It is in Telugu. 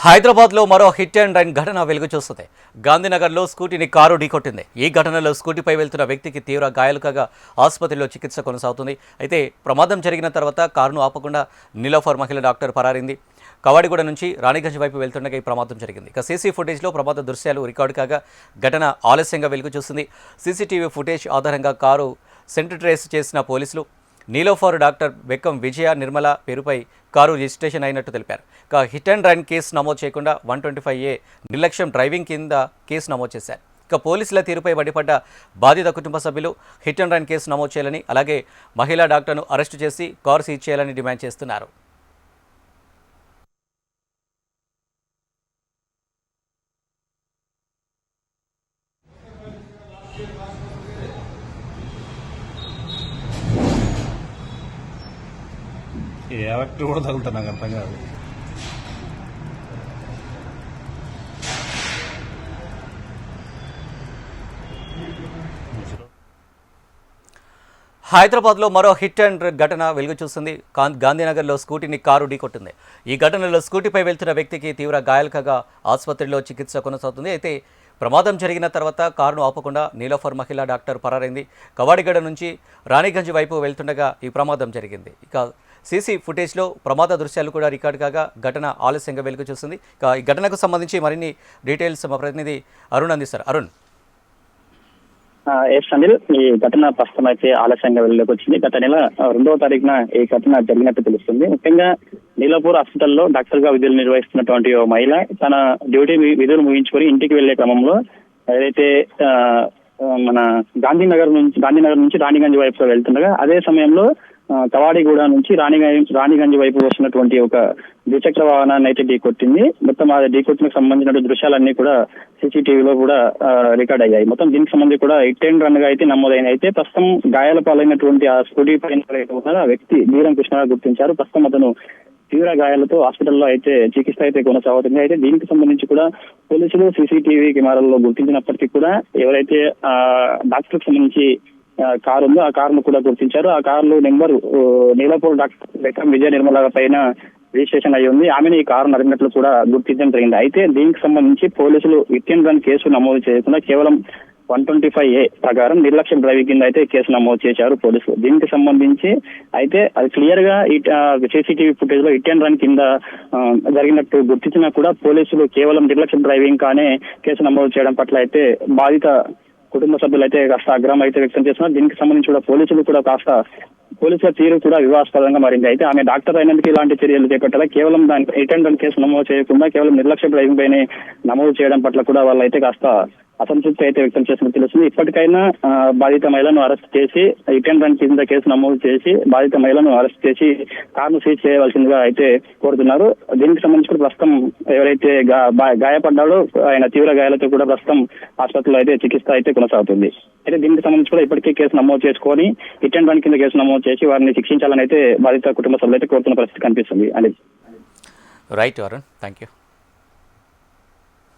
హైదరాబాద్లో మరో హిట్ అండ్ రన్ ఘటన వెలుగు చూస్తుంది. గాంధీనగర్లో స్కూటీని కారు ఢీకొట్టింది. ఈ ఘటనలో స్కూటీపై వెళ్తున్న వ్యక్తికి తీవ్ర గాయాలు కాగా ఆసుపత్రిలో చికిత్స కొనసాగుతుంది. అయితే ప్రమాదం జరిగిన తర్వాత కారును ఆపకుండా నీలోఫర్ మహిళ డాక్టర్ పరారింది. కవాడిగూడ నుంచి రాణిగంజ్ వైపు వెళ్తుండగా ఈ ప్రమాదం జరిగింది. ఇక సీసీ ఫుటేజ్లో ప్రమాద దృశ్యాలు రికార్డు కాగా ఘటన ఆలస్యంగా వెలుగు చూస్తుంది. సీసీటీవీ ఫుటేజ్ ఆధారంగా కారు సెంటర్ ట్రేస్ చేసిన పోలీసులు నీలోఫర్ డాక్టర్ బెక్కం విజయ నిర్మల పేరుపై కారు రిజిస్ట్రేషన్ అయినట్టు తెలిపారు. ఇక హిట్ అండ్ రన్ కేసు నమోదు చేయకుండా 125A నిర్లక్ష్యం డ్రైవింగ్ కింద కేసు నమోదు చేశారు. ఇక పోలీసుల తీరుపై మండిపడ్డ బాధిత కుటుంబ సభ్యులు హిట్ అండ్ రన్ కేసు నమోదు చేయాలని, అలాగే మహిళా డాక్టర్ను అరెస్టు చేసి కారు సీజ్ చేయాలని డిమాండ్ చేస్తున్నారు. ఏ వ్యక్తి కూడా తగులుతా నాకు అర్థం కాదు. హైదరాబాద్లో మరో హిట్ అండ్ ఘటన వెలుగు చూస్తుంది. గాంధీనగర్లో స్కూటీని కారు ఢీకొట్టింది. ఈ ఘటనలో స్కూటీపై వెళ్తున్న వ్యక్తికి తీవ్ర గాయాలు కాగా ఆసుపత్రిలో చికిత్స కొనసాగుతుంది. అయితే ప్రమాదం జరిగిన తర్వాత కారును ఆపకుండా నీలోఫర్ మహిళా డాక్టర్ పరారైంది. కవాడిగడ నుంచి రాణిగంజ్ వైపు వెళ్తుండగా ఈ ప్రమాదం జరిగింది. ఇక సీసీ ఫుటేజ్లో ప్రమాద దృశ్యాలు కూడా రికార్డు కాగా ఘటన ఆలస్యంగా వెలుగు చూస్తుంది. ఇక ఈ ఘటనకు సంబంధించి మరిన్ని డీటెయిల్స్ మా ప్రతినిధి అరుణ్ అందిస్తారు. అరుణ్. అనిల్, ఈ ఘటన ప్రస్తుతం అయితే ఆలస్యంగా వెళ్ళలోకి వచ్చింది. గత నెల 2వ తారీఖున ఈ ఘటన జరిగినట్టు తెలుస్తుంది. ముఖ్యంగా నీలాపూర్ హాస్పిటల్లో డాక్టర్ గా విధులు నిర్వహిస్తున్నటువంటి ఓ మహిళ తన డ్యూటీ విధులు ముగించుకొని ఇంటికి వెళ్లే క్రమంలో ఏదైతే మన గాంధీనగర్ నుంచి రాణిగంజ్ వైపు వెళ్తుండగా అదే సమయంలో కవాడిగూడ నుంచి రాణిగంజ్ వైపు వస్తున్నటువంటి ఒక ద్విచక్ర వాహనాన్ని అయితే ఢీకొట్టింది. మొత్తం ఆ ఢీకొట్టినకు సంబంధించిన దృశ్యాలన్నీ కూడా సీసీటీవీలో కూడా రికార్డ్ అయ్యాయి. మొత్తం దీనికి సంబంధించి కూడా హిట్ అండ్ రన్ గా అయితే నమోదైంది. అయితే ప్రస్తుతం గాయాల పాలైనటువంటి ఆ స్కూటీ పైన ఆ వ్యక్తి వీరం కృష్ణగా గుర్తించారు. ప్రస్తుతం అతను తీవ్ర గాయాలతో హాస్పిటల్లో అయితే చికిత్స అయితే కొనసాగుతుంది. అయితే దీనికి సంబంధించి కూడా పోలీసులు సీసీటీవీ కెమెరాల్లో గుర్తించినప్పటికీ కూడా ఎవరైతే డాక్టర్ కి సంబంధించి కారు ఉందో ఆ కారును కూడా గుర్తించారు. ఆ కారులో నెంబర్ నీలాపూర్ డాక్టర్ బెక్కం విజయ నిర్మల పైన రిజిస్ట్రేషన్ అయ్యి ఉంది. ఆమెను ఈ కారు నడిపినట్లు కూడా గుర్తించడం జరిగింది. అయితే దీనికి సంబంధించి పోలీసులు హిట్ అండ్ రన్ కేసు నమోదు చేయకుండా కేవలం 125A ప్రకారం నిర్లక్ష్యం డ్రైవింగ్ కింద అయితే కేసు నమోదు చేశారు పోలీసులు. దీనికి సంబంధించి అయితే అది క్లియర్ గా సీసీటీవీ ఫుటేజ్ లో హిట్ అండ్ రన్ కింద జరిగినట్టు గుర్తించినా కూడా పోలీసులు కేవలం నిర్లక్ష్యం డ్రైవింగ్ కానే కేసు నమోదు చేయడం పట్ల అయితే బాధిత కుటుంబ సభ్యులు అయితే కాస్త ఆగ్రహం అయితే వ్యక్తం చేస్తున్నారు. దీనికి సంబంధించి కూడా పోలీసుల తీరు కూడా వివాదాస్పదంగా మారింది. అయితే ఆమె డాక్టర్ అయినందుకు ఇలాంటి చర్యలు చేపట్టాలా, కేవలం దానికి హిట్ అండ్ రన్ కేసు నమోదు చేయకుండా కేవలం నిర్లక్ష్య డ్రైవింగ్ పైనే నమోదు చేయడం పట్ల కూడా వాళ్ళైతే కాస్త అసంతృప్తి అయితే వ్యక్తం చేసినట్టు తెలుస్తుంది. ఇప్పటికైనా బాధిత మహిళను అరెస్ట్ చేసి హిట్ అండ్ రన్ కింద కేసు నమోదు చేసి బాధిత మహిళను అరెస్ట్ చేసి కారును సీజ్ చేయవలసిందిగా అయితే కోరుతున్నారు. దీనికి సంబంధించి కూడా ప్రస్తుతం ఎవరైతే గాయపడ్డాడో ఆయన తీవ్ర గాయాలతో కూడా ప్రస్తుతం ఆసుపత్రిలో అయితే చికిత్స అయితే కొనసాగుతుంది. అయితే దీనికి సంబంధించి కూడా ఇప్పటికే కేసు నమోదు చేసుకొని హిట్ అండ్ రన్ కింద కేసు నమోదు చేసి వారిని శిక్షించాలని అయితే బాధిత కుటుంబ సభ్యులు అయితే కోరుతున్న పరిస్థితి కనిపిస్తుంది. అని రైట్ అరుణ్, థ్యాంక్ యూ.